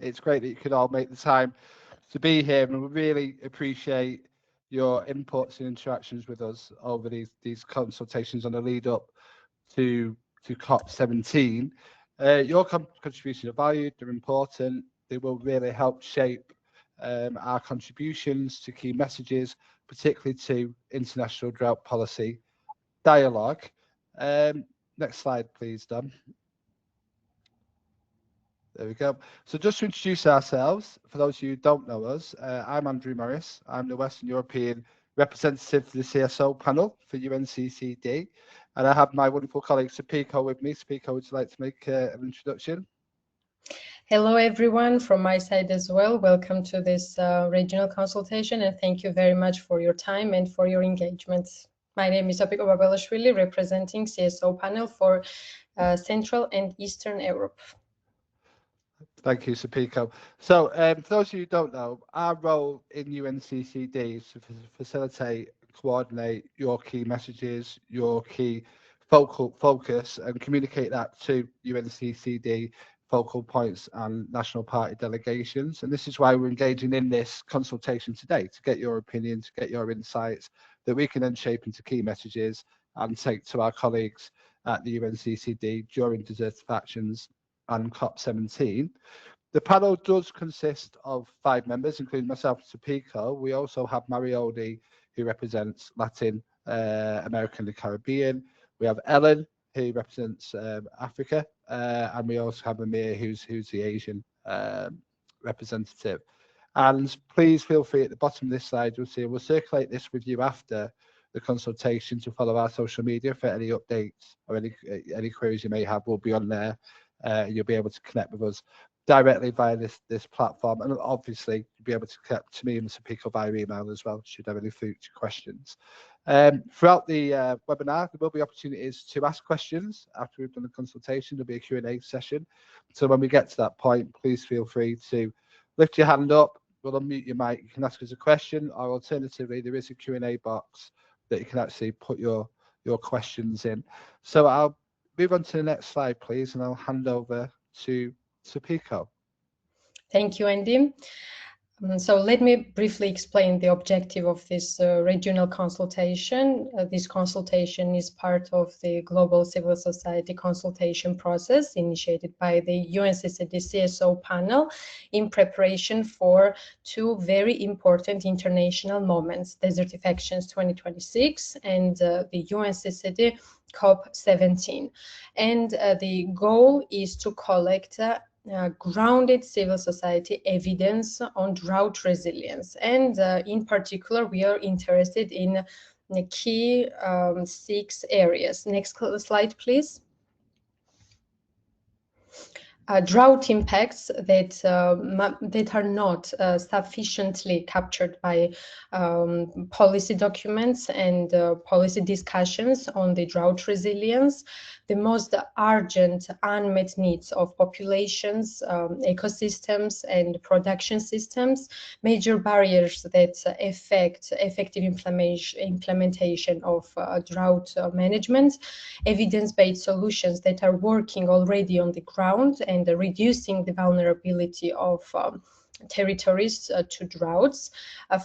It's great that you could all make the time to be here, and we really appreciate your inputs and interactions with us over these consultations on the lead up to COP17. Your contributions are valued, they're important, they will really help shape our contributions to key messages, particularly to international drought policy dialogue. Next slide, please, Dan. There we go. So just to introduce ourselves, for those of you who don't know us, I'm Andrew Morris. I'm the Western European representative for the CSO panel for UNCCD. And I have my wonderful colleague Sopiko with me. Sopiko, would you like to make an introduction? Hello, everyone, from my side as well. Welcome to this regional consultation, and thank you very much for your time and for your engagement. My name is Sopiko Babalashvili, representing CSO panel for Central and Eastern Europe. Thank you, Sopiko. So for those of you who don't know, our role in UNCCD is to facilitate, coordinate your key messages, your key focus, and communicate that to UNCCD focal points and national party delegations. And this is why we're engaging in this consultation today, to get your opinion, to get your insights that we can then shape into key messages and take to our colleagues at the UNCCD during desertive actions and COP17. The panel does consist of 5 members, including myself and Sopiko. We also have Marioli, who represents Latin America and the Caribbean. We have Ellen, who represents Africa, and we also have Amir, who's the Asian representative. And please feel free, at the bottom of this slide, you'll see we'll circulate this with you after the consultation to follow our social media for any updates or any queries you may have. Will be on there. You'll be able to connect with us directly via this platform, and obviously you'll be able to connect to me and Sopiko via email as well, should you have any future questions. Throughout the webinar, there will be opportunities to ask questions after we've done the consultation. There'll be a Q&A session. So when we get to that point, please feel free to lift your hand up. We'll unmute your mic. You can ask us a question, or alternatively, there is a Q&A box that you can actually put your questions in. So I'll move on to the next slide, please, and I'll hand over to Sopiko. Thank you, Andy. So let me briefly explain the objective of this regional consultation. This consultation is part of the global civil society consultation process initiated by the UNCCD CSO panel in preparation for 2 very important international moments, Desertive Actions 2026 and the UNCCD COP17. And the goal is to collect grounded civil society evidence on drought resilience, and in particular we are interested in the key 6 areas. Next slide, please. Drought impacts that are not sufficiently captured by policy documents and policy discussions on the drought resilience, the most urgent unmet needs of populations, ecosystems, and production systems, major barriers that affect effective implementation of drought management, evidence-based solutions that are working already on the ground and reducing the vulnerability of territories to droughts,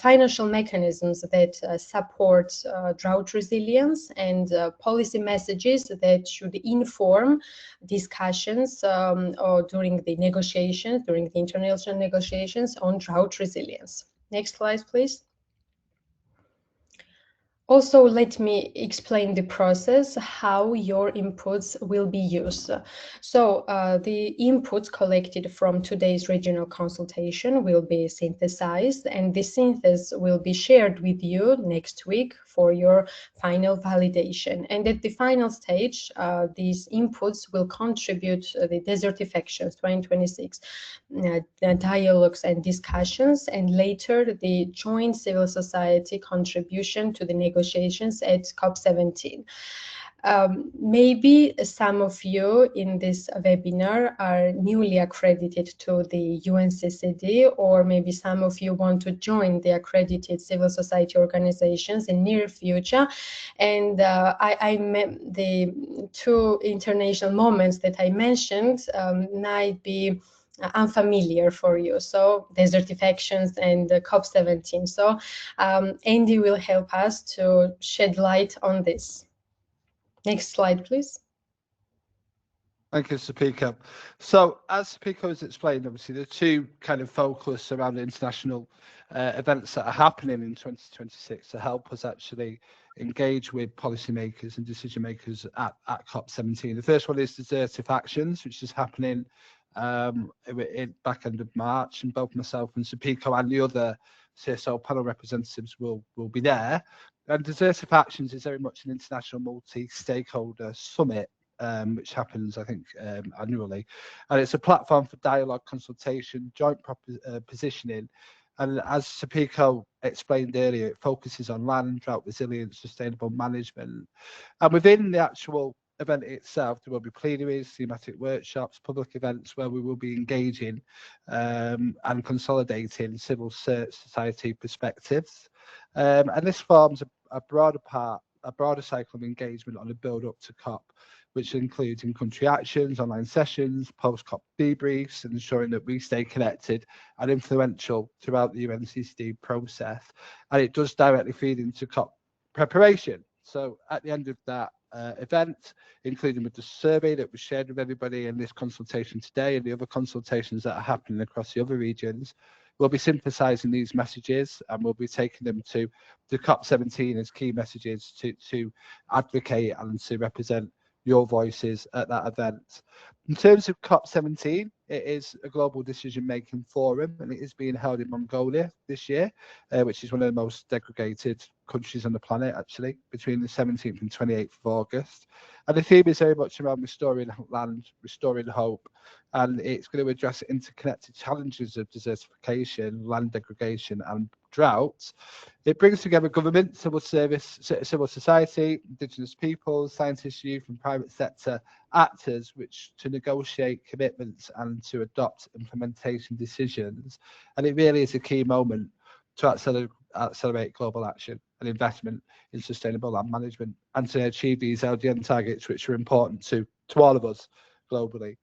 financial mechanisms that support drought resilience, and policy messages that should inform discussions or during the international negotiations on drought resilience. Next slide, please. Also, let me explain the process, how your inputs will be used. So the inputs collected from today's regional consultation will be synthesized, and the synthesis will be shared with you next week for your final validation. And at the final stage, these inputs will contribute to the Desertive Actions 2026 dialogues and discussions, and later the joint civil society contribution to the negotiations at COP17. Maybe some of you in this webinar are newly accredited to the UNCCD, or maybe some of you want to join the accredited civil society organizations in near future. And the 2 international moments that I mentioned might be unfamiliar for you. So desertifications and COP17. So Andy will help us to shed light on this. Next slide, please. Thank you, Sopiko. So, as Sopiko has explained, obviously, the two kind of focus around the international events that are happening in 2026 to help us actually engage with policymakers and decision makers at COP17. The first one is Desertive Actions, which is happening in back end of March, and both myself and Sopiko and the other CSO panel representatives will be there. And Desertive Actions is very much an international multi-stakeholder summit, which happens, I think, annually. And it's a platform for dialogue, consultation, joint positioning. And as Sopiko explained earlier, it focuses on land, drought resilience, sustainable management. And within the actual event itself, there will be plenaries, thematic workshops, public events where we will be engaging and consolidating civil society perspectives. And this forms a broader cycle of engagement on the build-up to COP, which includes in-country actions, online sessions, post-COP debriefs, and ensuring that we stay connected and influential throughout the UNCCD process. And it does directly feed into COP preparation. So at the end of that event, including with the survey that was shared with everybody in this consultation today and the other consultations that are happening across the other regions, we'll be synthesizing these messages and we'll be taking them to COP17 as key messages to advocate and to represent your voices at that event. In terms of COP17, it is a global decision-making forum, and it is being held in Mongolia this year, which is one of the most degraded countries on the planet, actually, between the 17th and 28th of August. And the theme is very much around restoring land, restoring hope, and it's going to address interconnected challenges of desertification, land degradation, and drought. It brings together government, civil service, civil society, indigenous peoples, scientists, youth, and private sector actors, which to negotiate commitments and to adopt implementation decisions. And it really is a key moment to accelerate global action and investment in sustainable land management and to achieve these LDN targets, which are important to all of us globally.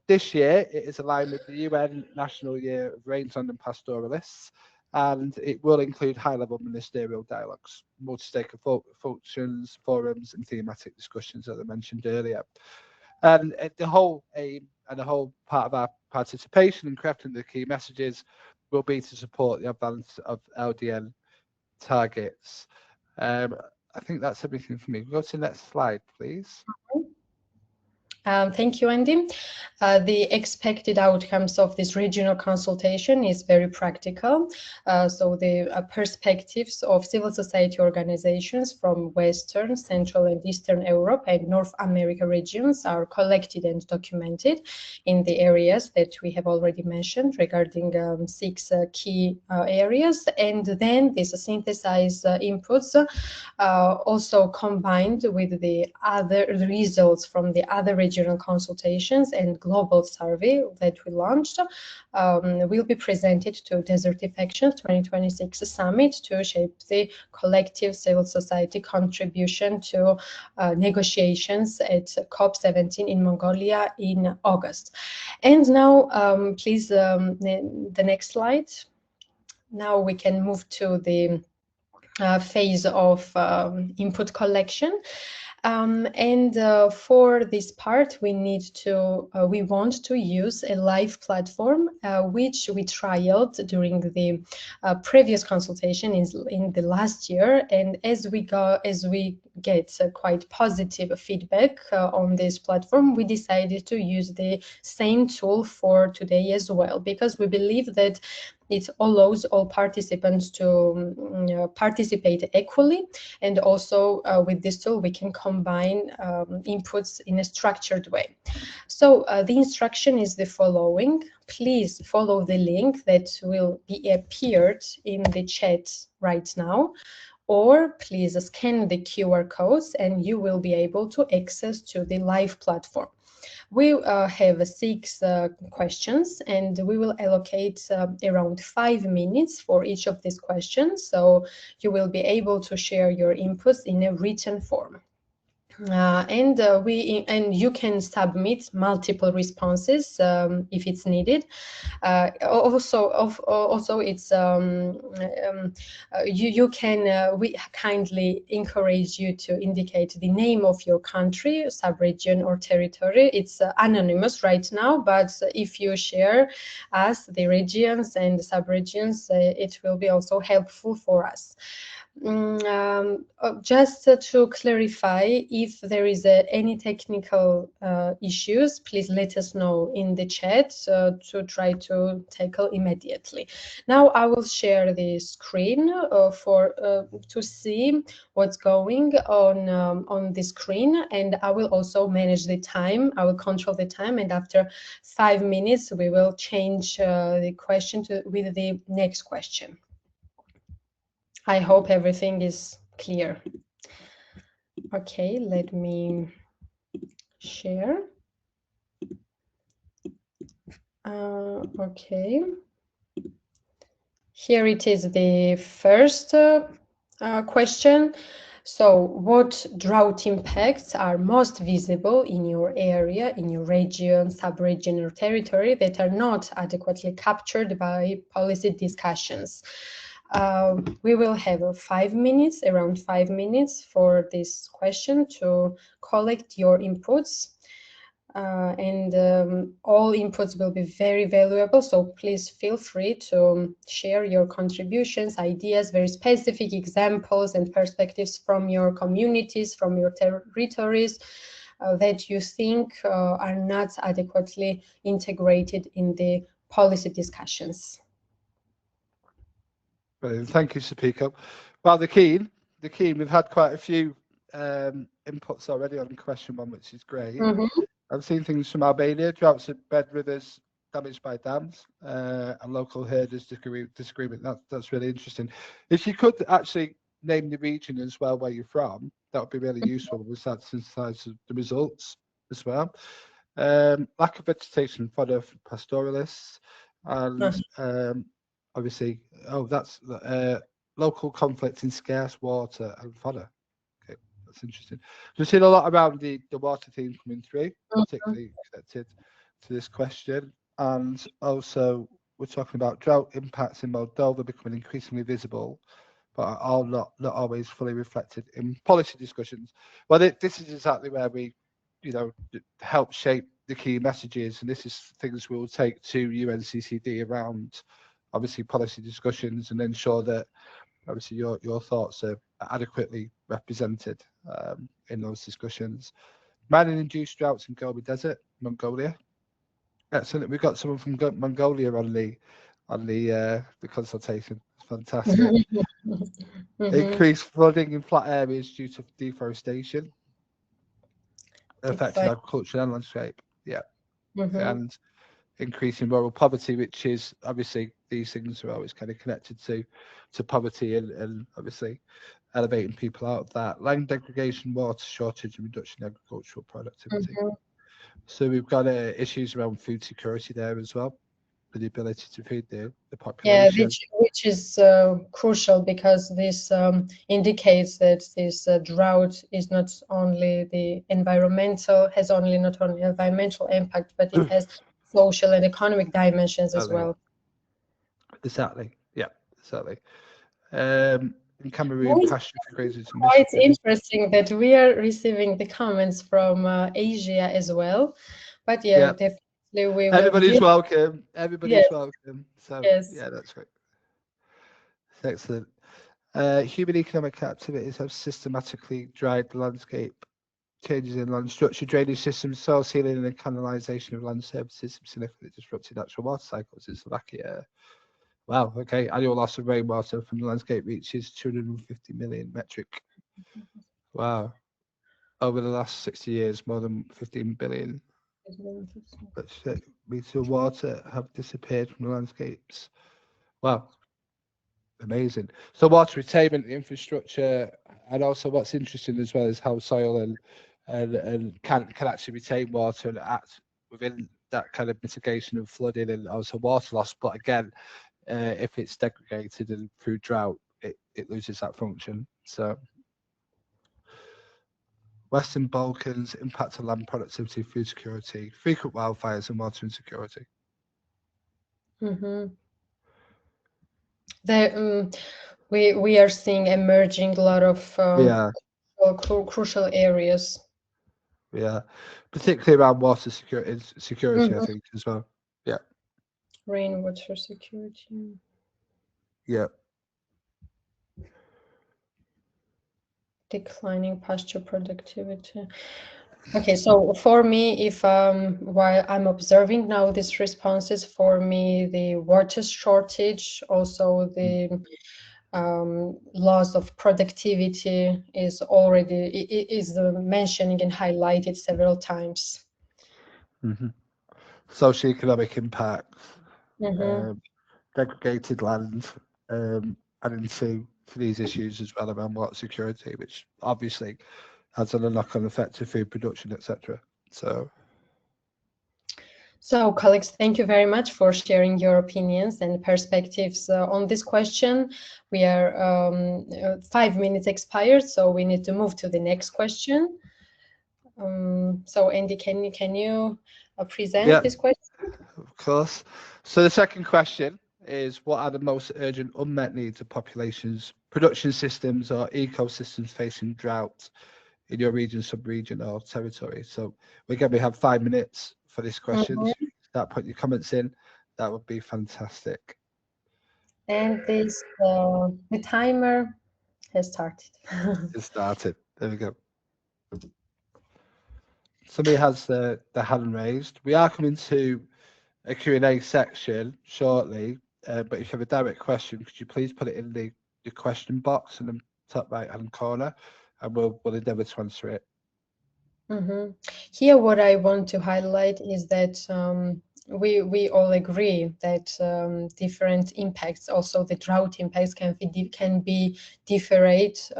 This year, it is aligned with the UN National Year of Rangeland and Pastoralists, and it will include high-level ministerial dialogues, multi-stakeholder functions, forums, and thematic discussions, as I mentioned earlier. And the whole aim and the whole part of our participation in crafting the key messages will be to support the advance of LDN targets. I think that's everything for me. Go to the next slide, please. Thank you, Andy. The expected outcomes of this regional consultation is very practical. So the perspectives of civil society organizations from Western, Central and Eastern Europe and North America regions are collected and documented in the areas that we have already mentioned regarding 6 key areas. And then these synthesized inputs also combined with the other results from the other regional consultations and global survey that we launched will be presented to Desertifications 2026 Summit to shape the collective civil society contribution to negotiations at COP17 in Mongolia in August. And now, please, the next slide. Now we can move to the phase of input collection. For this part, we want to use a live platform, which we trialed during the previous consultation in the last year. And as we get quite positive feedback on this platform, we decided to use the same tool for today as well, because we believe that it allows all participants to participate equally, and also with this tool we can combine inputs in a structured way. So the instruction is the following. Please follow the link that will be appeared in the chat right now, or please scan the QR codes and you will be able to access to the live platform. We have 6 questions, and we will allocate around 5 minutes for each of these questions. So you will be able to share your inputs in a written form. And you can submit multiple responses if it's needed. Also, it's you can we kindly encourage you to indicate the name of your country, subregion, or territory. It's anonymous right now, but if you share us the regions and the subregions, it will be also helpful for us. Just to clarify, if there is any technical issues, please let us know in the chat to try to tackle immediately. Now I will share the screen to see what's going on the screen, and I will also manage the time. I will control the time, and after 5 minutes we will change the question with the next question. I hope everything is clear. Okay, let me share. Okay. Here it is, the first question. So, what drought impacts are most visible in your area, in your region, sub-region, or territory that are not adequately captured by policy discussions? We will have around 5 minutes for this question to collect your inputs. All inputs will be very valuable, so please feel free to share your contributions, ideas, very specific examples and perspectives from your communities, from your territories that you think are not adequately integrated in the policy discussions. Brilliant. Thank you, Sopiko. Well, the keen, we've had quite a few inputs already on question one, which is great. I've seen things from Albania, droughts at bed rivers damaged by dams, and local herders disagreement. That's really interesting. If you could actually name the region as well where you're from, that would be really useful. We'll start to synthesize the results as well. Lack of vegetation, fodder for pastoralists, and obviously, that's local conflict in scarce water and fodder. Okay, that's interesting. We've seen a lot around the water theme coming through, particularly connected to this question. And also, we're talking about drought impacts in Moldova becoming increasingly visible, but are all not always fully reflected in policy discussions. Well, this is exactly where we, help shape the key messages, and this is things we'll take to UNCCD around, obviously, policy discussions, and ensure that obviously your thoughts are adequately represented in those discussions. Mining-induced droughts in Gobi Desert, Mongolia. Excellent. We've got someone from Mongolia on the consultation. Fantastic. Increased flooding in flat areas due to deforestation, affecting agriculture and landscape. Yeah. And increasing rural poverty, which is obviously, these things are always kind of connected to poverty and obviously elevating people out of that. Land degradation, water shortage, and reduction in agricultural productivity. So we've got issues around food security there as well, for the ability to feed the population. Yeah, which is crucial, because this indicates that this drought is not only has not only environmental impact, but it has social and economic dimensions as well. Exactly. Yeah, exactly. In Cameroon, pasture for grazers. Quite interesting that we are receiving the comments from Asia as well. But yeah, definitely we will. Everybody's welcome. Everybody's welcome. So yeah, that's great. Excellent. Human economic activities have systematically dried the landscape. Changes in land structure, drainage systems, soil sealing, and canalisation of land surfaces have significantly disrupted natural water cycles in Slovakia. Wow, okay. Annual loss of rainwater from the landscape reaches 250 million metric. Wow. Over the last 60 years, more than 15 billion meters of water have disappeared from the landscapes. Wow. Amazing. So water retainment, infrastructure, and also what's interesting as well is how soil and can actually retain water and act within that kind of mitigation of flooding and also water loss. But again, if it's degraded and through drought, it loses that function. So Western Balkans, impact on land productivity, food security, frequent wildfires, and water insecurity. We are seeing emerging a lot of crucial areas. Yeah, particularly around water security, I think, as well. Yeah. Rainwater security. Yeah. Declining pasture productivity. Okay, so for me, if while I'm observing now these responses, for me, the water shortage, also the loss of productivity is mentioning and highlighted several times. Socioeconomic impacts, degraded land, adding to these issues as well around water security, which obviously has a knock-on effect to food production, etc. So, colleagues, thank you very much for sharing your opinions and perspectives on this question. We are 5 minutes expired, so we need to move to the next question. So, Andy, can you present this question? Of course. So the second question is, what are the most urgent unmet needs of populations, production systems, or ecosystems facing drought in your region, sub-region, or territory? So again, we have 5 minutes for this question. So start putting your comments in. That would be fantastic. And the timer has started. It started. There we go. Somebody has the hand raised. We are coming to a Q&A section shortly, but if you have a direct question, could you please put it in the question box in the top right hand corner, and we'll endeavour to answer it. Here, what I want to highlight is that we all agree that different impacts, also the drought impacts, can be different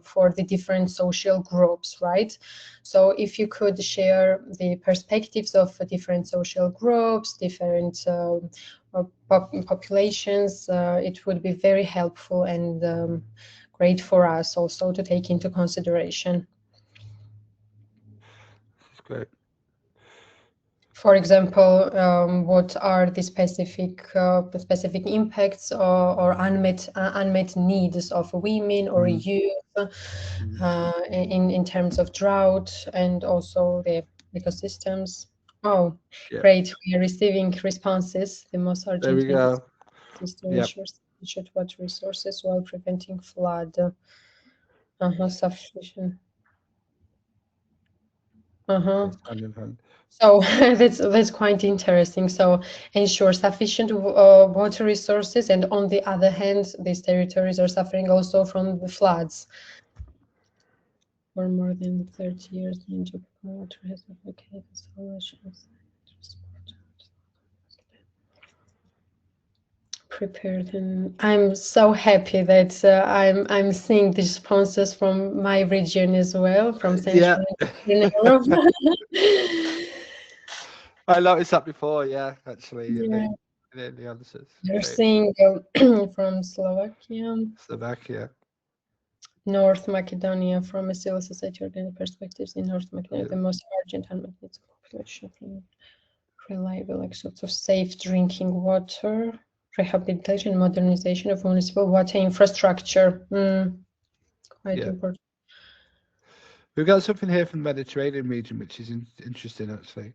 for the different social groups, right? So if you could share the perspectives of different social groups, different populations, it would be very helpful and great for us also to take into consideration. That's great. For example, what are the specific impacts or unmet needs of women or youth in terms of drought, and also the ecosystems? Oh, great! We are receiving responses. The most urgent there we go. Is to ensure sufficient water resources while preventing flood. Sufficient. So that's quite interesting. So ensure sufficient water resources, and on the other hand, these territories are suffering also from the floods. For more than 30 years, the range of water has advocated solutions. Prepared, and I'm so happy that I'm seeing the responses from my region as well, from Central and Europe. I noticed that before, actually, in the answers. You're seeing from Slovakia, North Macedonia, from a civil society organic perspectives in North Macedonia, the most urgent unmet needs of population from reliable access of safe drinking water, rehabilitation, modernization of municipal water infrastructure. Quite important. We've got something here from the Mediterranean region, which is interesting, actually.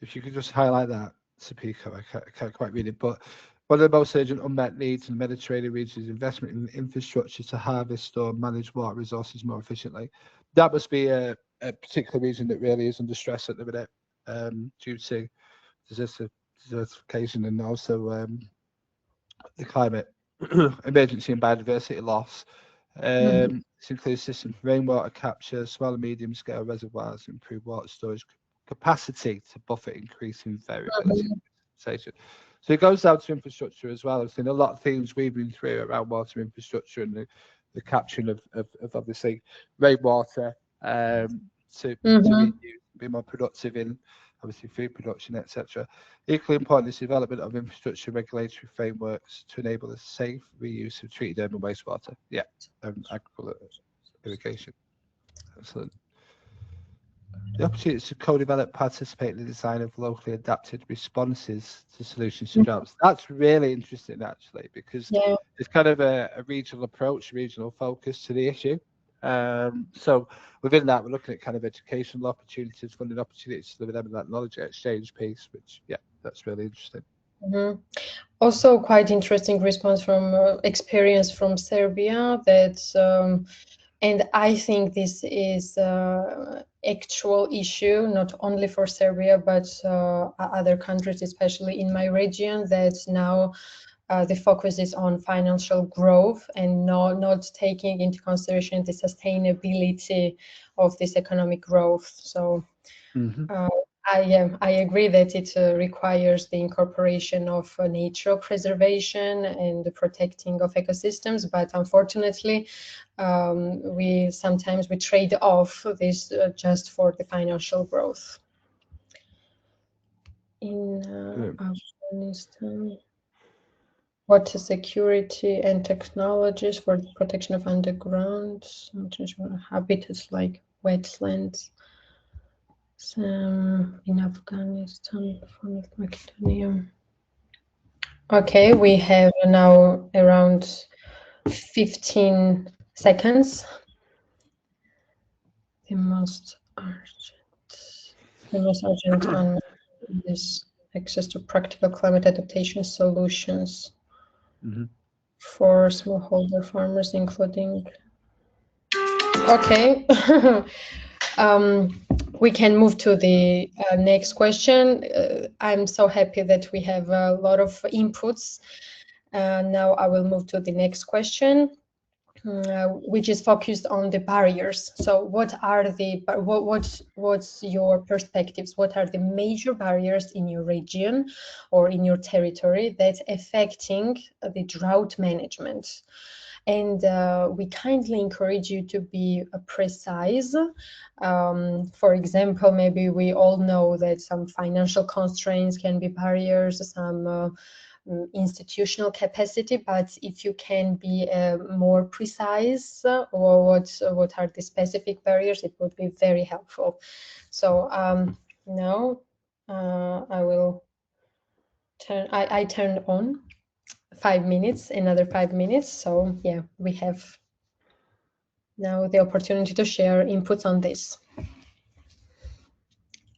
If you could just highlight that, Sopiko, I can't quite read it, but one of the most urgent unmet needs in the Mediterranean region is investment in infrastructure to harvest, store, and manage water resources more efficiently. That must be a particular region that really is under stress at the minute, due to desertification and also the climate emergency and biodiversity loss. This includes systems for rainwater capture, small and medium scale reservoirs, improved water storage capacity to buffer increasing variability. So it goes down to infrastructure as well. I've seen a lot of themes weaving through around water infrastructure and the capturing of obviously rainwater to be more productive in obviously food production, etc. Equally important is the development of infrastructure regulatory frameworks to enable the safe reuse of treated urban wastewater. Agricultural irrigation. Excellent. The opportunity to co-develop, participate in the design of locally adapted responses to solutions to droughts. That's really interesting, actually, because it's kind of a regional approach, regional focus to the issue. So within that, we're looking at kind of educational opportunities, funding opportunities to deliver that knowledge exchange piece, which, yeah, that's really interesting. Also, quite interesting response from experience from Serbia that, and I think this is actual issue, not only for Serbia, but other countries, especially in my region, that now the focus is on financial growth and not taking into consideration the sustainability of this economic growth. So I agree that it requires the incorporation of natural preservation and the protecting of ecosystems, but unfortunately, we sometimes trade off this just for the financial growth. In Afghanistan, water security and technologies for the protection of underground habitats like wetlands. In Afghanistan, Macedonia. Okay, we have now around 15 seconds. The most urgent on is access to practical climate adaptation solutions for smallholder farmers, including. Okay. We can move to the next question. I'm so happy that we have a lot of inputs. Now I will move to the next question, which is focused on the barriers. So what are what's your perspectives? What are the major barriers in your region or in your territory that's affecting the drought management? And we kindly encourage you to be precise. For example, maybe we all know that some financial constraints can be barriers, some institutional capacity, but if you can be more precise or what are the specific barriers, it would be very helpful. So now I will turn, I turned on 5 minutes, another 5 minutes. So yeah, we have now the opportunity to share inputs on this.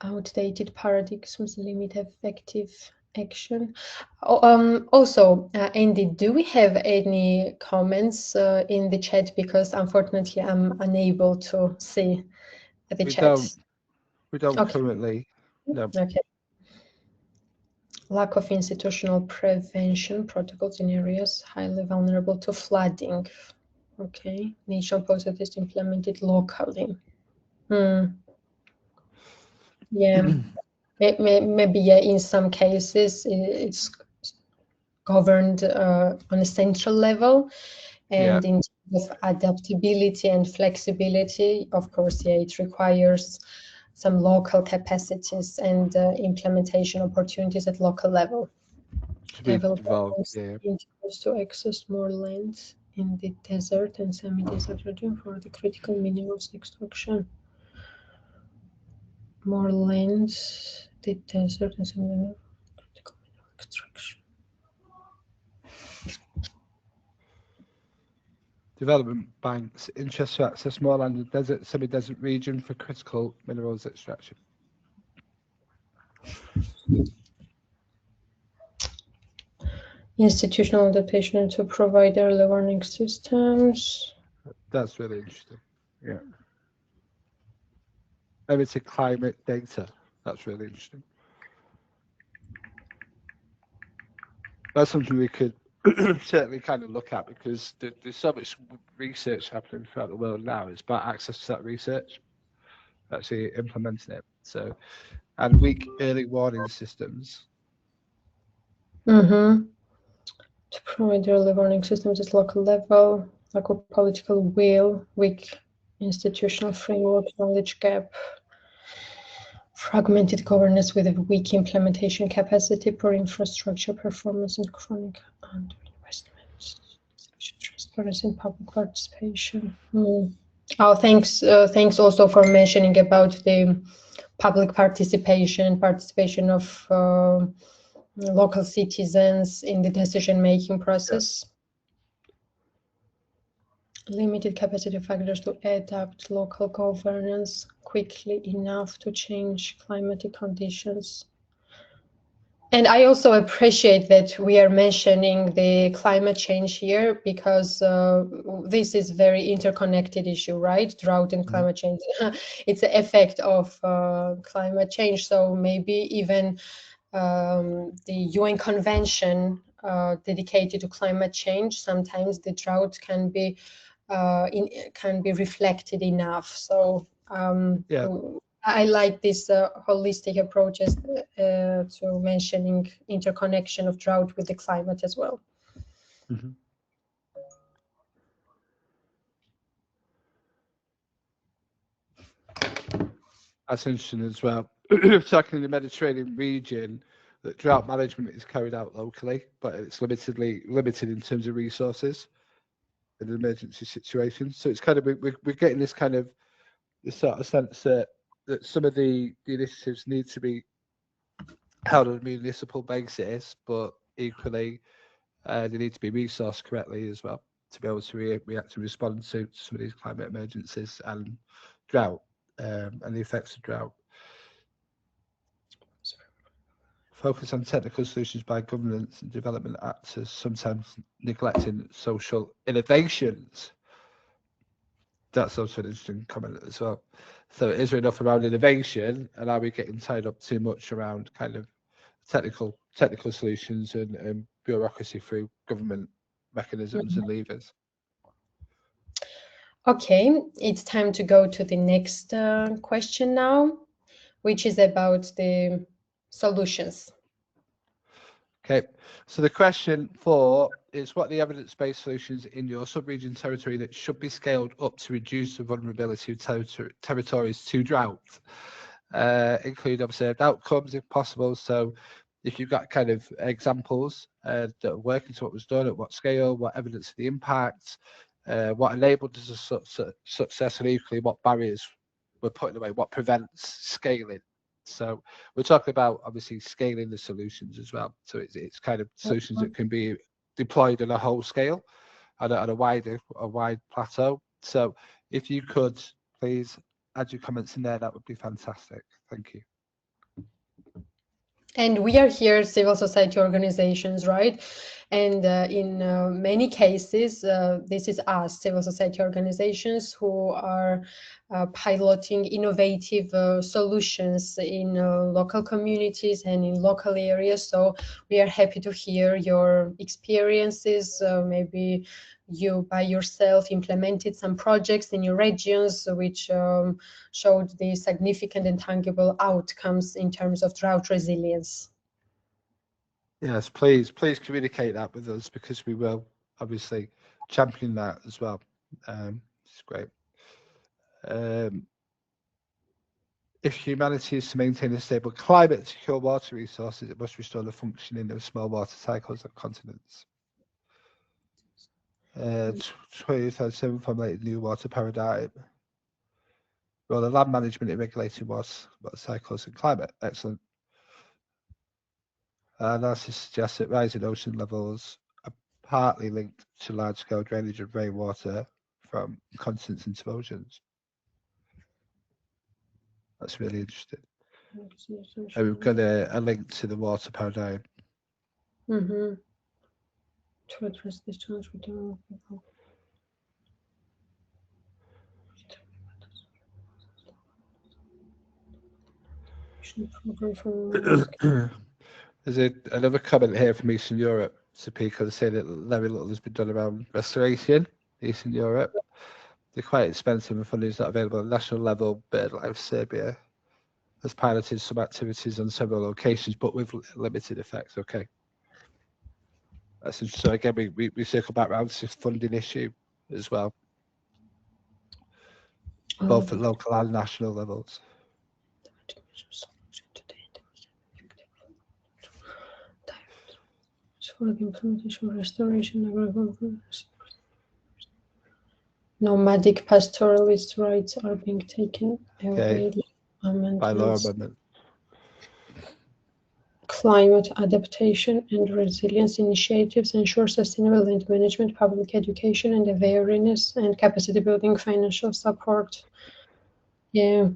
Outdated paradigms limit effective action. Also, Andy, do we have any comments in the chat? Because unfortunately, I'm unable to see the chat. We don't currently. No. Okay. Lack of institutional prevention protocols in areas highly vulnerable to flooding. Okay. National policy is implemented locally. Yeah. Maybe yeah, in some cases it's governed on a central level, and in terms of adaptability and flexibility, of course, yeah, it requires some local capacities and implementation opportunities at local level. To access more lands in the desert and semi-desert region for the critical minerals extraction. More lands, the desert and semi-desert critical mineral extraction. Development banks interest to access more land in the desert, semi-desert region for critical minerals extraction. Institutional adaptation to provide early warning systems. That's really interesting. Yeah. Limited climate data. That's really interesting. That's something we could certainly kind of look at, because there's so much research happening throughout the world now. It's about access to that research, actually implementing it. So, and weak early warning systems. To provide early warning systems at local level, lack of political will, weak institutional framework, knowledge gap, fragmented governance with a weak implementation capacity, poor infrastructure performance, and chronic underinvestment. Transparency and public participation. Oh, thanks also for mentioning about the public participation of local citizens in the decision-making process. Limited capacity factors to adapt local governance quickly enough to change climatic conditions. And I also appreciate that we are mentioning the climate change here, because this is very interconnected issue, right? Drought and climate change. It's an effect of climate change. So maybe even the UN Convention dedicated to climate change, sometimes the drought can be reflected enough. So I like this holistic approaches to mentioning interconnection of drought with the climate as well. That's interesting as well. Talking in the Mediterranean region, that drought management is carried out locally, but it's limited in terms of resources in an emergency situation. So it's kind of we're getting this kind of this sort of sense that some of the initiatives need to be held on a municipal basis, but equally they need to be resourced correctly as well to be able to react and respond to some of these climate emergencies and drought and the effects of drought. Focus on technical solutions by governments and development actors, sometimes neglecting social innovations. That's also an interesting comment as well. So is there enough around innovation, and are we getting tied up too much around kind of technical solutions and bureaucracy through government mechanisms and levers? Okay, it's time to go to the next question now, which is about the solutions. Okay, so the question 4 is, what are the evidence-based solutions in your sub-region territory that should be scaled up to reduce the vulnerability of territories to drought? Include observed outcomes if possible. So if you've got kind of examples that are working to what was done, at what scale, what evidence of the impact, what enabled the success, and equally what barriers were putting away, what prevents scaling. So we're talking about obviously scaling the solutions as well. So it's kind of solutions that can be deployed on a whole scale, on a wide plateau. So if you could please add your comments in there, that would be fantastic. Thank you. And we are here civil society organizations, right? And in many cases, this is us, civil society organizations, who are piloting innovative solutions in local communities and in local areas. So we are happy to hear your experiences. Maybe you by yourself implemented some projects in your regions which showed the significant and tangible outcomes in terms of drought resilience. Yes, please communicate that with us, because we will obviously champion that as well. It's great. If humanity is to maintain a stable climate and secure water resources, it must restore the functioning of small water cycles of continents. 2037 formulated new water paradigm. Well, the land management in regulating water cycles and climate. Excellent. Analysis suggests that rising ocean levels are partly linked to large-scale drainage of rainwater from continents into oceans. That's really interesting. And we've got a link to the water paradigm. To address this challenge, we don't know. There's another comment here from Eastern Europe. Sopiko saying that very little has been done around restoration. Eastern Europe, they're quite expensive and funding is not available at the national level. BirdLife Serbia has piloted some activities on several locations, but with limited effects. Okay, that's interesting. So again, we circle back around to this funding issue as well, both at local and national levels. For the implementation of restoration, agriculture, nomadic pastoralist rights are being taken away. by law amendment. Climate adaptation and resilience initiatives ensure sustainable land management, public education and awareness, and capacity building financial support. Yeah,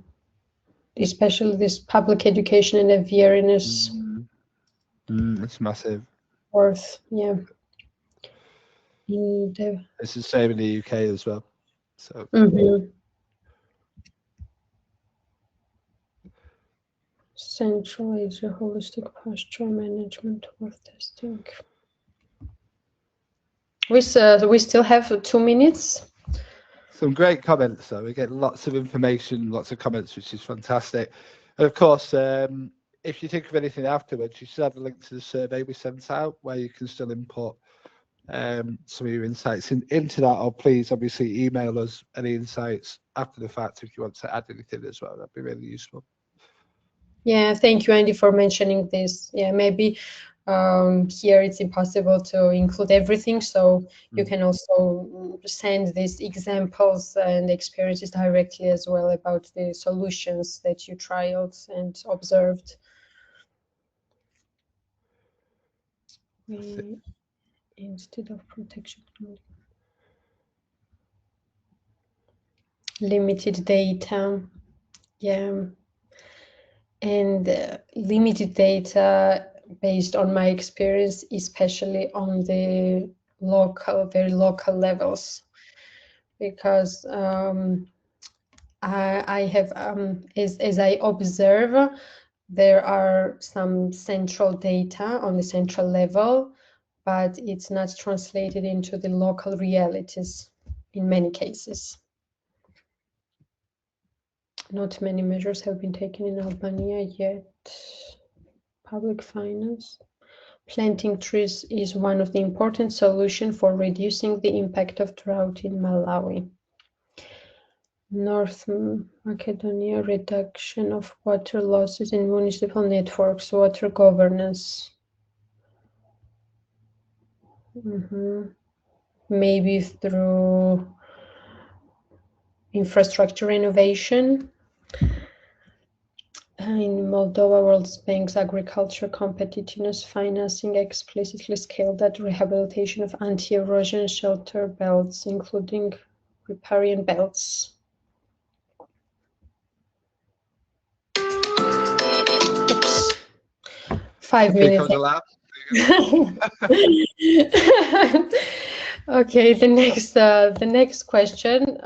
especially this public education and awareness. It's massive. Yeah. It's the same in the UK as well. So. Centralize the holistic pasture management worth testing. We still have 2 minutes. Some great comments, though. We get lots of information, lots of comments, which is fantastic. And of course, if you think of anything afterwards, you should have a link to the survey we sent out where you can still input some of your insights into that, or please obviously email us any insights after the fact if you want to add anything as well. That'd be really useful. Yeah, thank you, Andy, for mentioning this. Yeah, maybe here it's impossible to include everything, so you can also send these examples and experiences directly as well about the solutions that you trialed and observed. Instead of protection, limited data. Yeah. And limited data based on my experience, especially on the very local levels, because I have, as I observe, there are some central data on the central level, but it's not translated into the local realities in many cases. Not many measures have been taken in Albania yet. Public finance. Planting trees is one of the important solutions for reducing the impact of drought in Malawi. North Macedonia, reduction of water losses in municipal networks, water governance. Maybe through infrastructure renovation. In Moldova, World Bank's agriculture competitiveness financing explicitly scaled that rehabilitation of anti-erosion shelter belts, including riparian belts. Oops. 5 minutes. Okay, the next question.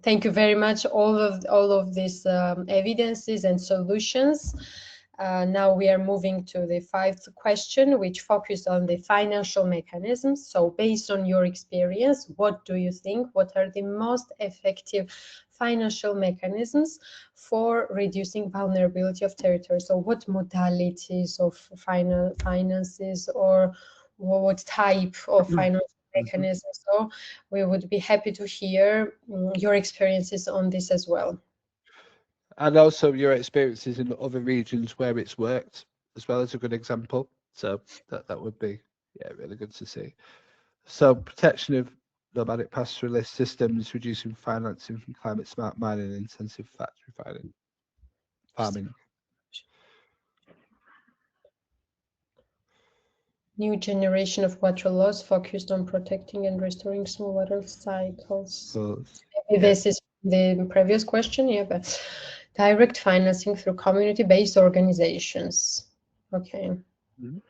Thank you very much, all of these evidences and solutions. Now we are moving to the 5th question, which focused on the financial mechanisms. So based on your experience, what do you think? What are the most effective financial mechanisms for reducing vulnerability of territories? So what modalities of finances, or what type of financial mechanisms? So we would be happy to hear your experiences on this as well. And also your experiences in other regions where it's worked as well as a good example. So that would be, yeah, really good to see. So protection of nomadic pastoralist systems, reducing financing from climate smart mining and intensive factory farming. New generation of water laws focused on protecting and restoring small water cycles. Maybe this is the previous question, yeah, but direct financing through community-based organizations. Okay. Do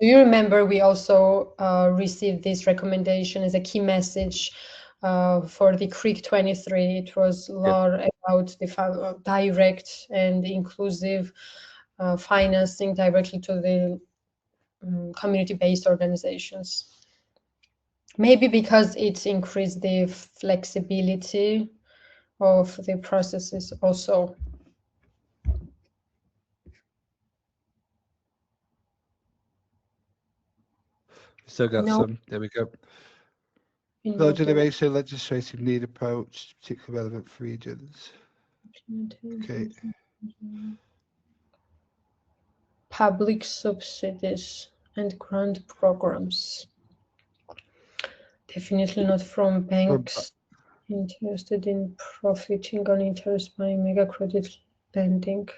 you remember we also received this recommendation as a key message for the CREEC 23? It was law about the direct and inclusive financing directly to the community-based organizations. Maybe because it increased the flexibility of the processes also. Still got some. There we go. Law generation, legislative need approach, particularly relevant for regions. Okay. Public subsidies and grant programs. Definitely not from banks interested in profiting on interest by mega credit Pending.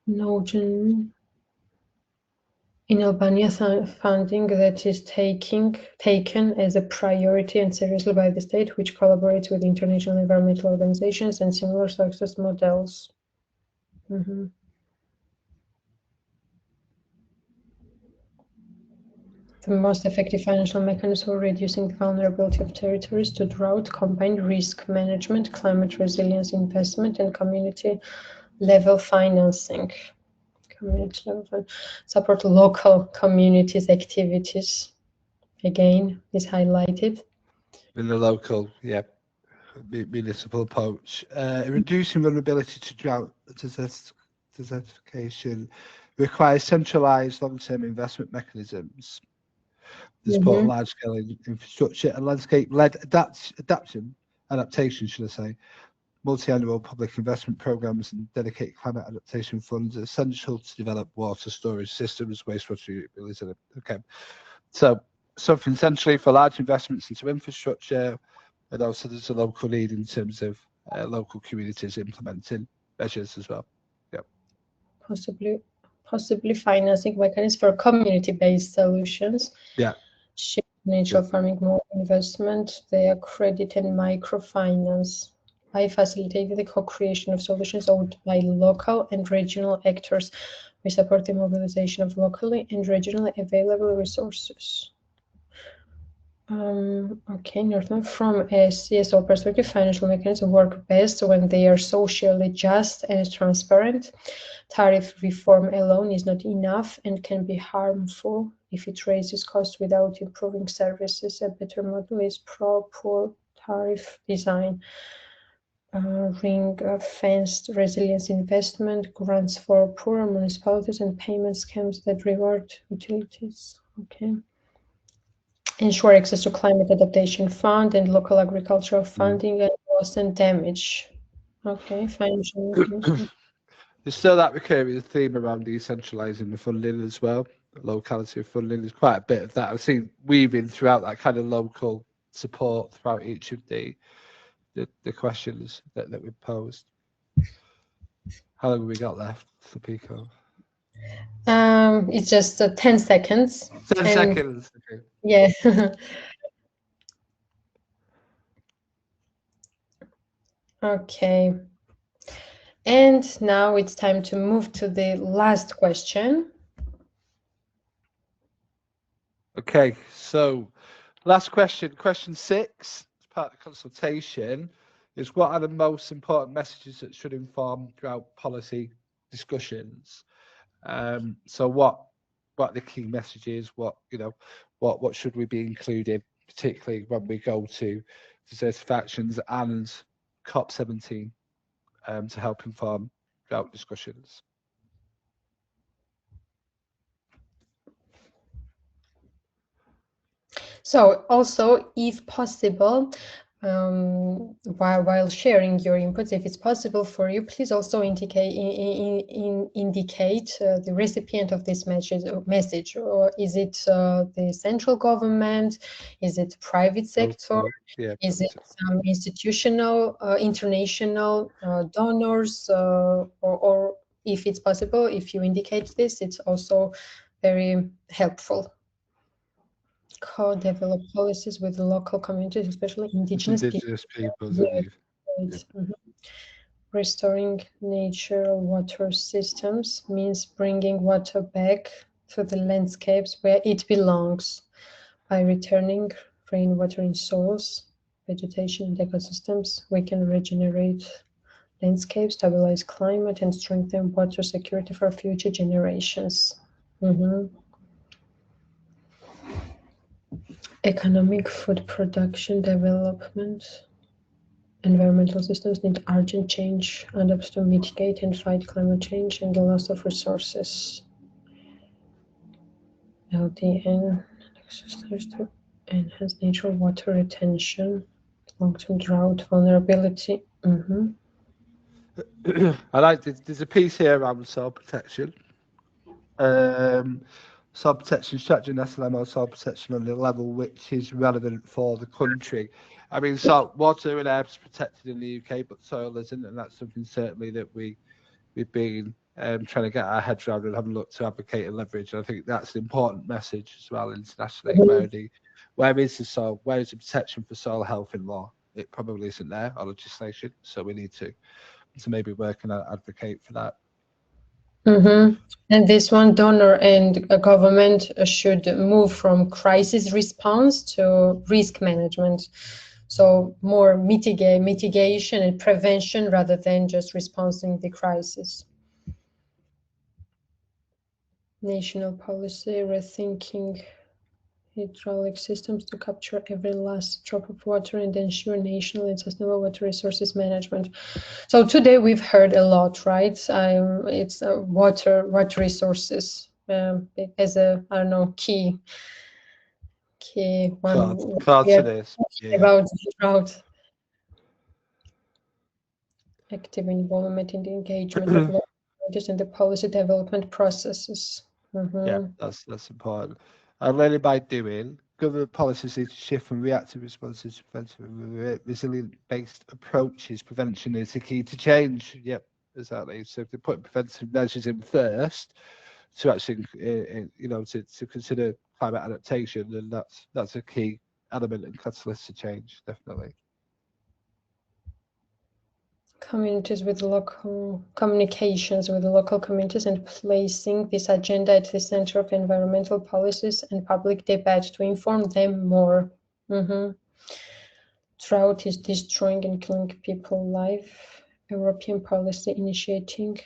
No in Albania, funding that is taken as a priority and seriously by the state, which collaborates with international environmental organizations and similar success models. The most effective financial mechanism for reducing the vulnerability of territories to drought combined risk management, climate resilience investment, and community-level financing. Support local communities' activities. Again, is highlighted. In the local, municipal approach. Reducing vulnerability to drought desertification requires centralised long-term investment mechanisms to support large-scale infrastructure and landscape-led adaptation, should I say. Multi-annual public investment programs and dedicated climate adaptation funds are essential to develop water storage systems, wastewater reusability. Okay, so something centrally for large investments into infrastructure, and also there's a local need in terms of local communities implementing measures as well. Yeah, possibly financing mechanisms for community-based solutions. Yeah, Natural farming, more investment, their credit and microfinance by facilitating the co-creation of solutions owned by local and regional actors. We support the mobilization of locally and regionally available resources. Okay, Northman, from a CSO perspective, financial mechanisms work best when they are socially just and transparent. Tariff reform alone is not enough and can be harmful if it raises costs without improving services. A better model is proper tariff design. Ring-fenced resilience investment, grants for poorer municipalities, and payment schemes that reward utilities. Okay. Ensure access to climate adaptation fund and local agricultural funding and loss and damage. Okay, financial. There's still that recurring theme around decentralising the funding as well. The locality of funding, there's quite a bit of that. I've seen weaving throughout that kind of local support throughout each of the questions that we've posed. How long have we got left, Sopiko? It's just 10 seconds. 10 seconds. Okay. Yeah. Okay. And now it's time to move to the last question. Okay, so last question 6, as part of the consultation, is what are the most important messages that should inform drought policy discussions? So what are the key messages? What should we be including, particularly when we go to desertive actions and COP17 to help inform drought discussions? So also, if possible, while sharing your inputs, if it's possible for you, please also indicate the recipient of this message, or is it the central government? Is it private sector? Is it some institutional, international donors? Or if it's possible, if you indicate this, it's also very helpful. Co-develop policies with local communities, especially indigenous people. Restoring natural water systems means bringing water back to the landscapes where it belongs by returning rainwater in soils, vegetation, and ecosystems. We can regenerate landscapes, stabilize climate, and strengthen water security for future generations. Economic, food production, development, environmental systems need urgent change and helps to mitigate and fight climate change and the loss of resources. LDN to enhance natural water retention, long-term drought vulnerability. I like this. There's a piece here around soil protection. soil protection strategy and SLMO soil protection on the level which is relevant for the country. I mean, so water and air is protected in the UK, but soil isn't, and that's something certainly that we've been trying to get our heads around and having looked to advocate and leverage. And I think that's an important message as well internationally. Where is the protection for soil health in law? It probably isn't there or legislation, so we need to maybe work and advocate for that. And this one, donor and government should move from crisis response to risk management. So more mitigation and prevention rather than just responding to the crisis. National policy, rethinking hydraulic systems to capture every last drop of water and ensure national and sustainable water resources management. So today we've heard a lot, right? It's water resources as a, I don't know, key one. Part to this. About drought. Active involvement in the engagement of local authorities in the policy development processes. Yeah, that's important. And learning by doing, government policies need to shift from reactive responses to preventive, resilient-based approaches. Prevention is the key to change. Yep, exactly. So if they put preventive measures in first to actually, to consider climate adaptation, then that's a key element and catalyst to change, definitely. Communities with local communications with the local communities and placing this agenda at the center of environmental policies and public debate to inform them more. Drought is destroying and killing people's life. European policy initiating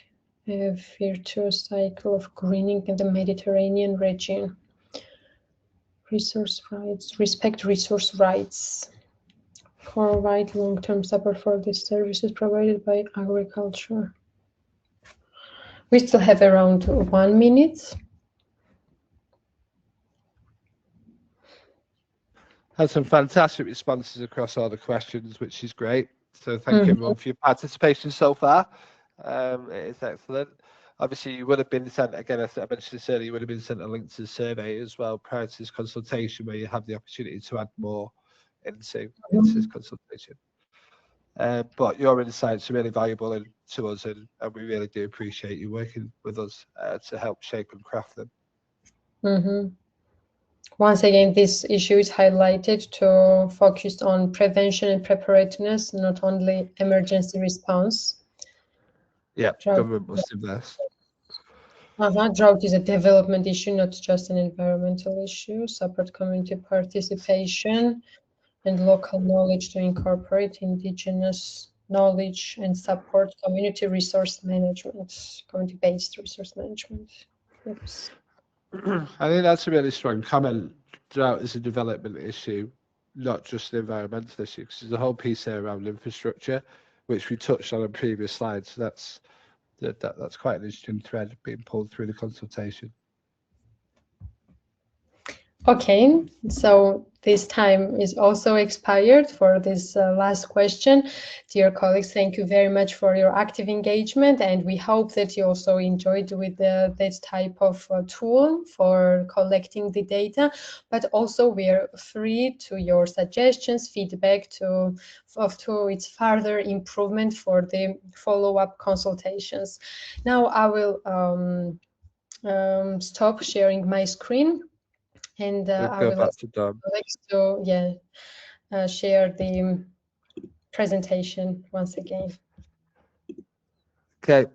a virtuous cycle of greening in the Mediterranean region. Resource rights, respect resource rights. Provide long-term support for these services provided by agriculture. We still have around 1 minute. Had some fantastic responses across all the questions, which is great. So thank you everyone for your participation so far. It is excellent. Obviously, you would have been sent, again, I mentioned this earlier, you would have been sent a link to the survey as well prior to this consultation where you have the opportunity to add more into this consultation. But your insights are really valuable to us, and we really do appreciate you working with us to help shape and craft them. Once again, this issue is highlighted to focus on prevention and preparedness, not only emergency response. Yeah, government must invest. Drought is a development issue, not just an environmental issue. Support community participation and local knowledge to incorporate indigenous knowledge and support community resource management, community-based resource management. Yes. I think that's a really strong comment. Drought is a development issue, not just an environmental issue, because there's a whole piece there around infrastructure, which we touched on previous slides. So that's quite an interesting thread being pulled through the consultation. Okay, so this time is also expired for this last question. Dear colleagues, thank you very much for your active engagement, and we hope that you also enjoyed with that type of tool for collecting the data, but also we are free to your suggestions, feedback to its further improvement for the follow-up consultations. Now I will stop sharing my screen. And I will ask Alex to share the presentation once again. Okay,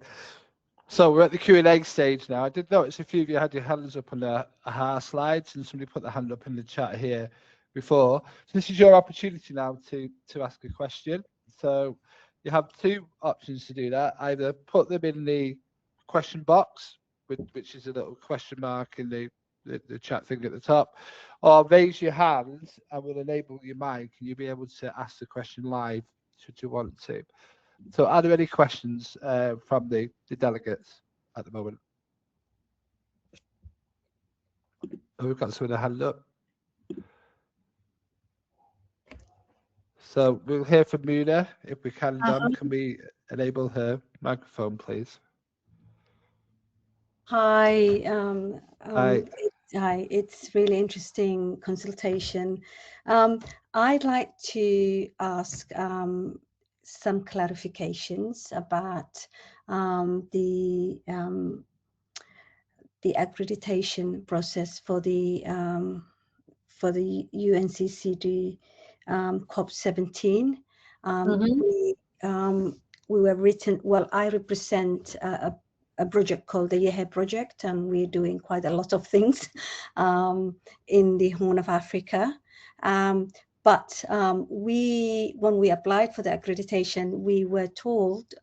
so we're at the Q&A stage now. I did notice a few of you had your hands up on the AHA slides, and somebody put their hand up in the chat here before. So this is your opportunity now to ask a question. So you have two options to do that. Either put them in the question box, which is a little question mark in the chat thing at the top, or raise your hand and we'll enable your mic and you'll be able to ask the question live should you want to. So are there any questions from the delegates at the moment? Oh, we've got some of the hand up. So we'll hear from Muna if we can. Can we enable her microphone, please? Hi. Hi. Hi, it's really interesting consultation. I'd like to ask some clarifications about the accreditation process for the UNCCD COP17. We were written, well, I represent a project called the YEHE project, and we're doing quite a lot of things in the Horn of Africa. But when we applied for the accreditation, we were told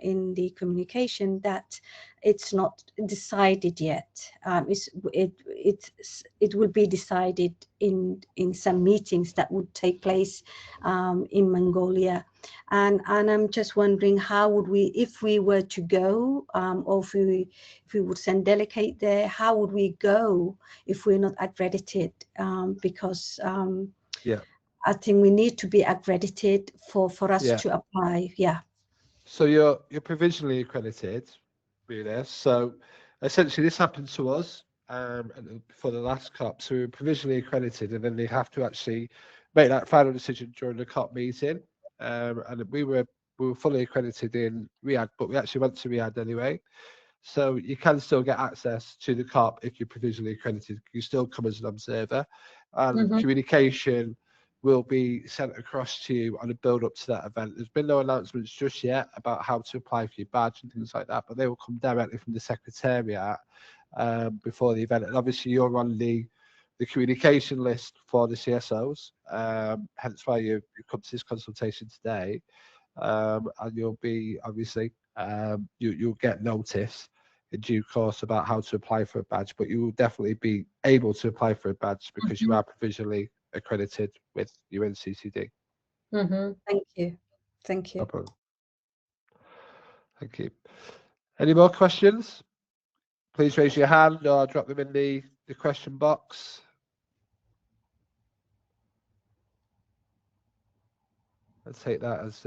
in the communication that it's not decided yet. It will be decided in some meetings that would take place in Mongolia. And I'm just wondering, how would we, if we were to go, or if we would send delegate there, how would we go if we're not accredited? Because yeah, I think we need to be accredited for us to apply. Yeah. So you're provisionally accredited, really. So essentially, this happened to us for the last COP. So we were provisionally accredited, and then they have to actually make that final decision during the COP meeting. And we were fully accredited in Riyadh, but we actually went to Riyadh anyway. So you can still get access to the COP if you're provisionally accredited. You still come as an observer, and communication will be sent across to you on a build up to that event. There's been no announcements just yet about how to apply for your badge and things like that, but they will come directly from the Secretariat before the event. And obviously you're on the communication list for the CSOs, hence why you come to this consultation today. And you'll be obviously you'll get notice in due course about how to apply for a badge, but you will definitely be able to apply for a badge because you are provisionally accredited with UNCCD. Thank you. Thank you. No problem. Thank you. Any more questions? Please raise your hand or drop them in the question box. I'll take that as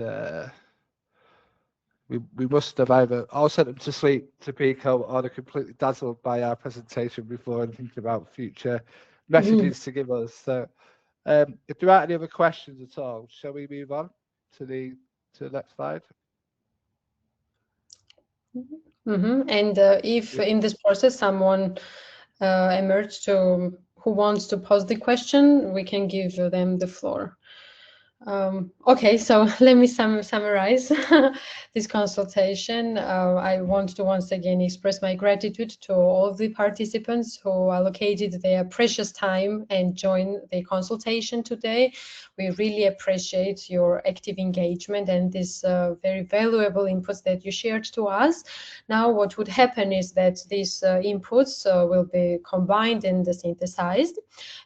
we must have either all sent them to sleep, Sopiko, or they're completely dazzled by our presentation before and thinking about future messages to give us. So if there aren't any other questions at all, shall we move on to the next slide? And if in this process someone emerged who wants to pose the question, we can give them the floor. Okay, so let me summarize this consultation. I want to once again express my gratitude to all of the participants who allocated their precious time and joined the consultation today. We really appreciate your active engagement and this very valuable inputs that you shared to us. Now, what would happen is that these inputs will be combined and synthesized,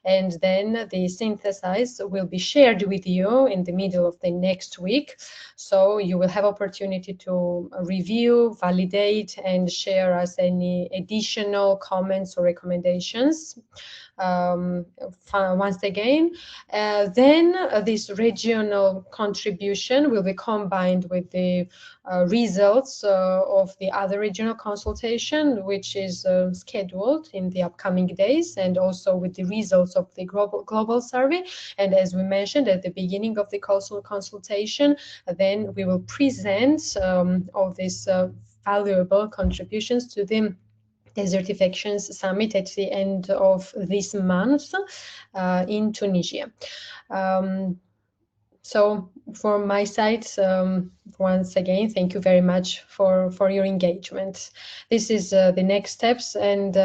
and then the synthesized will be shared with you in the middle of the next week. So you will have opportunity to review, validate, and share us any additional comments or recommendations. Once again, then this regional contribution will be combined with the results of the other regional consultation, which is scheduled in the upcoming days, and also with the results of the global survey. And as we mentioned at the beginning of the consultation, then we will present all these valuable contributions to the Desertifications Summit at the end of this month in Tunisia. So from my side, once again, thank you very much for your engagement. This is the next steps, and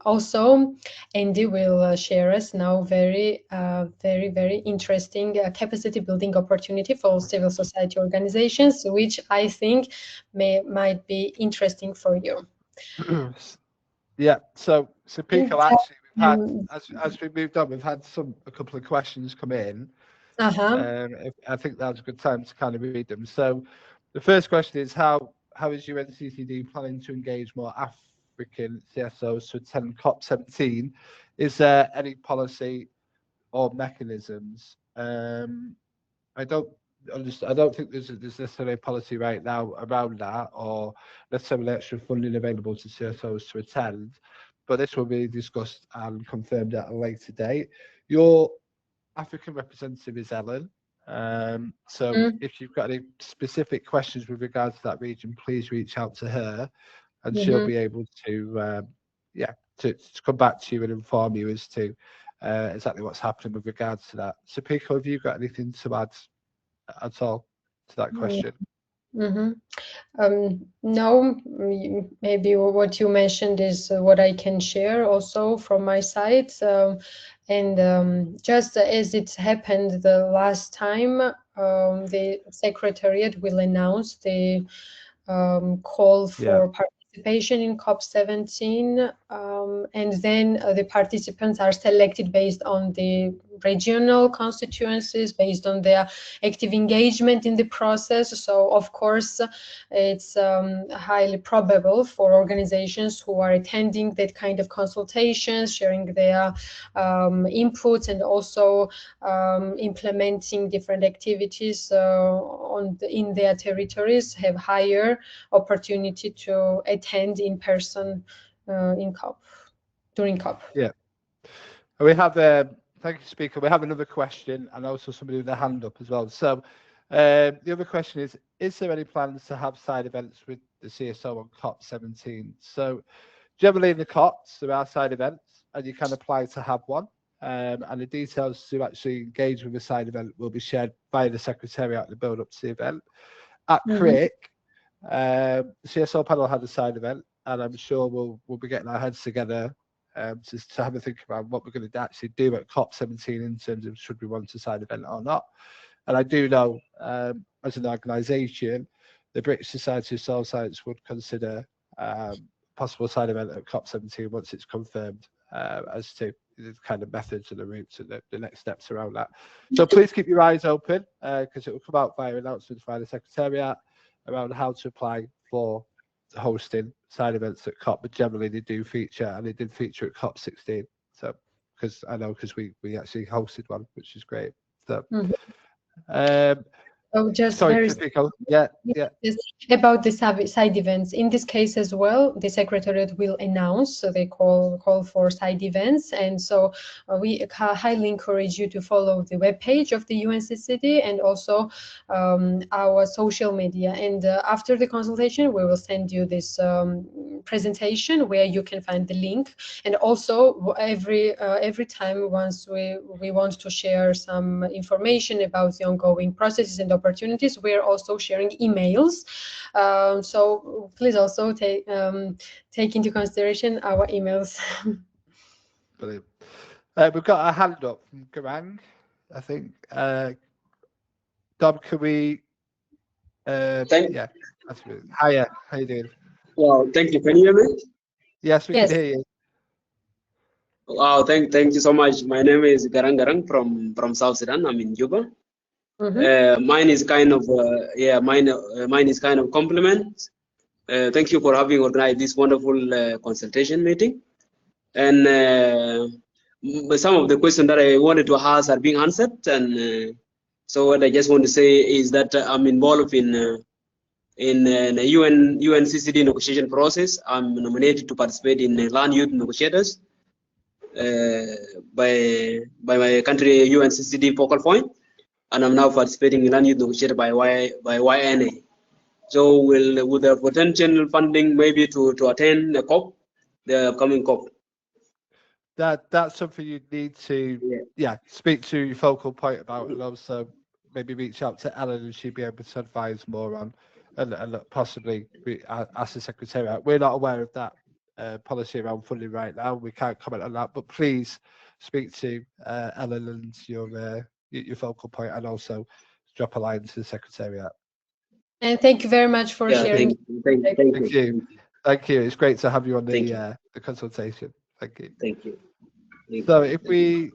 also Andy will share us now very interesting capacity building opportunity for civil society organizations, which I think might be interesting for you. Yeah, so Sopiko, actually, we've had as we moved on, we've had a couple of questions come in. I think that's a good time to kind of read them. So the first question is, how is UNCCD planning to engage more African CSOs to attend COP17? Is there any policy or mechanisms? I don't think there's necessarily a policy right now around that, or necessarily extra funding available to CSOs to attend. but this will be discussed and confirmed at a later date. Your African representative is Ellen. So if you've got any specific questions with regards to that region, please reach out to her, and she'll be able to, to come back to you and inform you as to exactly what's happening with regards to that. Sopiko, have you got anything to add at all to that question? No, maybe what you mentioned is what I can share also from my side. Just as it happened the last time, the Secretariat will announce the call for participation in COP17, and then the participants are selected based on the regional constituencies, based on their active engagement in the process. So of course it's highly probable for organizations who are attending that kind of consultations, sharing their inputs, and also implementing different activities in their territories, have higher opportunity to attend in person in COP, during COP. Yeah. We have, thank you, Speaker. We have another question, and also somebody with their hand up as well. So the other question is there any plans to have side events with the CSO on COP17? So generally in the COPs, there are side events, and you can apply to have one. And the details to actually engage with a side event will be shared by the Secretariat in the build up to the event. At CRIC, the CSO panel had a side event, and I'm sure we'll be getting our heads together to have a think about what we're going to actually do at COP17 in terms of should we want a side event or not. And I do know, as an organisation, the British Society of Soil Science would consider possible side event at COP17 once it's confirmed as to the kind of methods and the routes and the next steps around that. So please keep your eyes open, because it will come out via announcements via the Secretariat around how to apply for hosting side events at COP, but generally they do feature, and they did feature at COP16. So because we actually hosted one, which is great. So just sorry, very about the side events. In this case as well, the Secretariat will announce, so they call for side events, and so we highly encourage you to follow the webpage of the UNCCD and also our social media. And after the consultation, we will send you this presentation where you can find the link. And also every time once we want to share some information about the ongoing processes and opportunities, we're also sharing emails. So please also take into consideration our emails. Brilliant. We've got a hand up from Garang, I think. Dom, can we? Yeah, absolutely. Hiya, how you doing? Wow, thank you. Can you hear me? Yes, we can hear you. Wow, thank you so much. My name is Garang from South Sudan. I'm in Juba. Mine is kind of mine is kind of compliment. Thank you for having organized this wonderful consultation meeting. And some of the questions that I wanted to ask are being answered. And so what I just want to say is that I'm involved in the UNCCD negotiation process. I'm nominated to participate in land use negotiators by my country UNCCD focal point. And I'm now participating in land use negotiated by YNA. So with the potential funding maybe to attend the COP, the upcoming COP. That's something you need to speak to your focal point about, and also maybe reach out to Ellen, and she'd be able to advise more on, and possibly ask the Secretariat. We're not aware of that policy around funding right now. We can't comment on that, but please speak to Ellen and your focal point, and also drop a line to the Secretariat. And thank you very much for sharing. Thank you. Thank you. It's great to have you on the consultation. Thank you. Thank you. So if we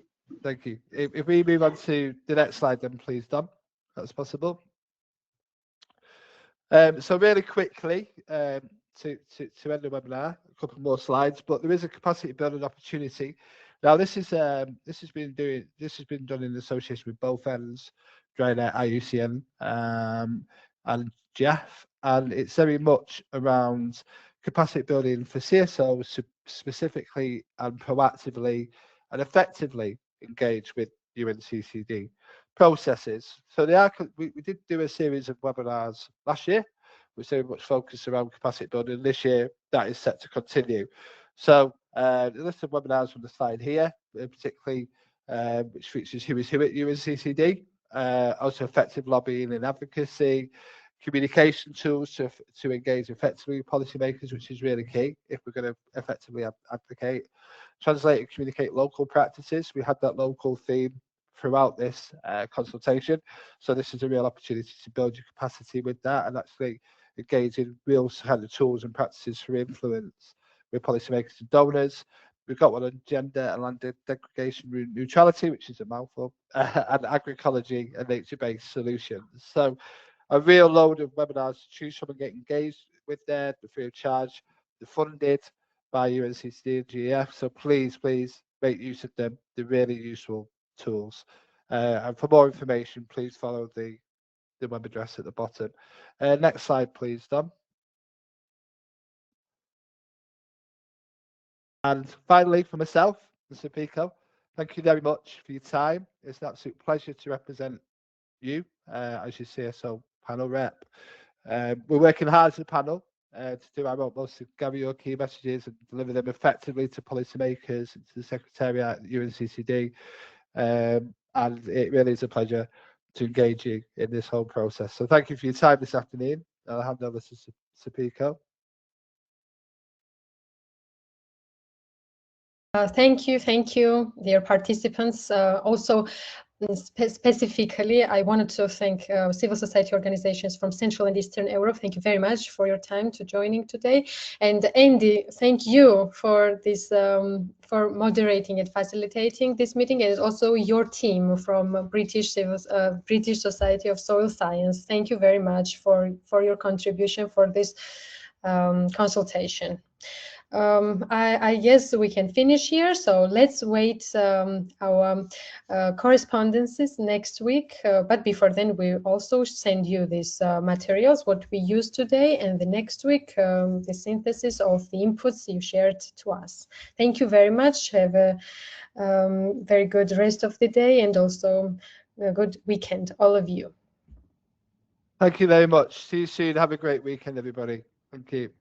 move on to the next slide, then please, Dom, if that's possible. So really quickly, to end the webinar, a couple more slides, but there is a capacity building opportunity. Now this has been done in association with both ends, Drought IUCN and Jeff, and it's very much around capacity building for CSOs to specifically and proactively and effectively engage with UNCCD processes. So we did do a series of webinars last year, which very much focused around capacity building. This year, that is set to continue. So the list of webinars from the slide here, particularly which features who is who at UNCCD, also effective lobbying and advocacy, communication tools to engage effectively with policymakers, which is really key if we're going to effectively advocate. Translate and communicate local practices. We had that local theme throughout this consultation. So this is a real opportunity to build your capacity with that and actually engage in real kind of tools and practices for influence with policymakers and donors. We've got one on gender and land degradation neutrality, which is a mouthful, and agroecology and nature-based solutions. So a real load of webinars to choose from and get engaged with there. They're free of charge. They're funded by UNCCD and GEF. So please make use of them. They're really useful tools. And for more information, please follow the web address at the bottom. Next slide, please, Dom. And finally, for myself, Mr. Sopiko, thank you very much for your time. It's an absolute pleasure to represent you as your CSO panel rep. We're working hard as a panel to do our utmost to gather your key messages and deliver them effectively to policymakers and to the Secretariat at UNCCD. And it really is a pleasure to engage you in this whole process. So thank you for your time this afternoon. I'll hand over to Sopiko. Thank you, dear participants. Also, specifically, I wanted to thank civil society organizations from Central and Eastern Europe. Thank you very much for your time to joining today. And Andy, thank you for this, for moderating and facilitating this meeting, and also your team from British Society of Soil Science. Thank you very much for your contribution for this consultation. I guess we can finish here, so let's wait our correspondences next week, but before then we also send you these materials, what we used today, and the next week the synthesis of the inputs you shared to us. Thank you very much. Have a very good rest of the day and also a good weekend, all of you. Thank you very much. See you soon. Have a great weekend, everybody. Thank you.